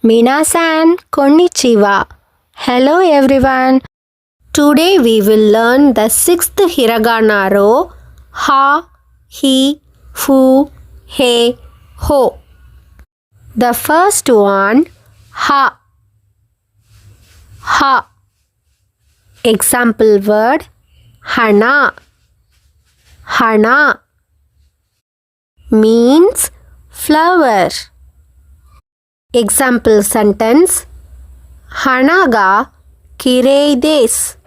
Minasan konnichiwa. Hello everyone. Today we will learn the sixth hiragana row ha, hi, fu, he, ho. The first one ha. Ha. Example word hana. Hana means flower. Example sentence hanaga kirei desu.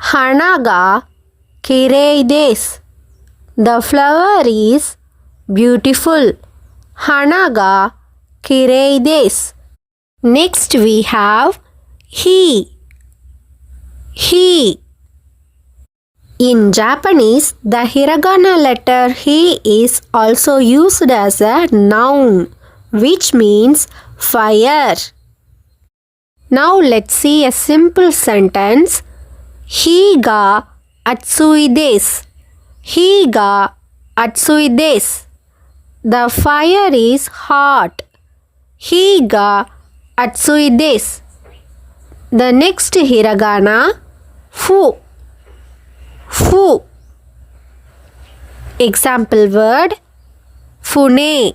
Hanaga kirei desu. The flower is beautiful. Hanaga kirei desu. Next we have hi. Hi. In Japanese, the hiragana letter hi is also used as a noun, which means fire. Now let's see a simple sentence. Hi ga atsui desu. Hi ga atsui desu. The fire is hot. Hi ga atsui desu. The next hiragana fu. Fu. Example word fune.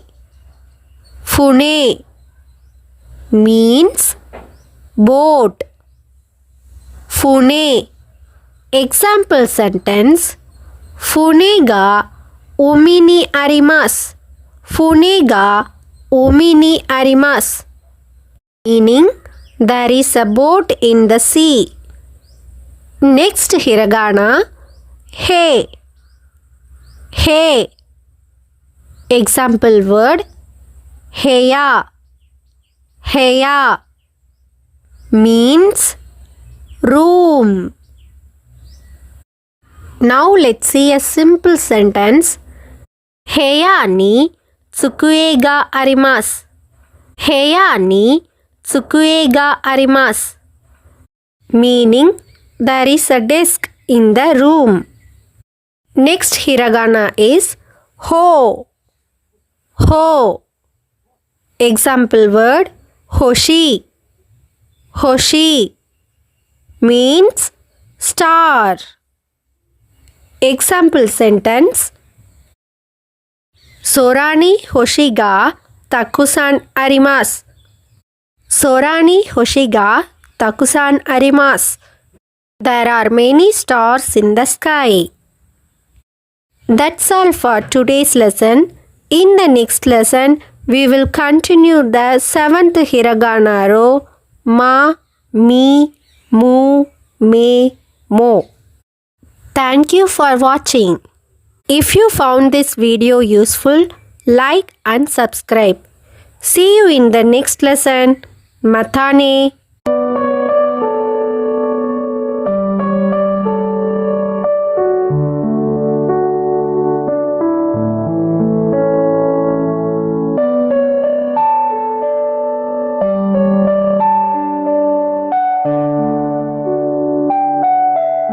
Fune means boat. Fune. Example sentence fune ga umi ni arimasu. Fune ga umi ni arimasu. Meaning there is a boat in the sea. Next hiragana he. He. Example word heya. Heya means room. Now let's see a simple sentence. Heya ni tsukue ga arimasu. Heya ni tsukue ga arimasu. Meaning there is a desk in the room. Next hiragana is ho. Ho. Example word hoshi. Hoshi means star. Example sentence Sora ni hoshi ga takusan arimasu. Sora ni hoshi ga takusan arimasu. There are many stars in the sky. That's all for today's lesson. In the next lesson, we will continue the seventh hiragana row ma, mi, mu, me, mo. Thank you for watching. If you found this video useful, like and subscribe. See you in the next lesson. Matane.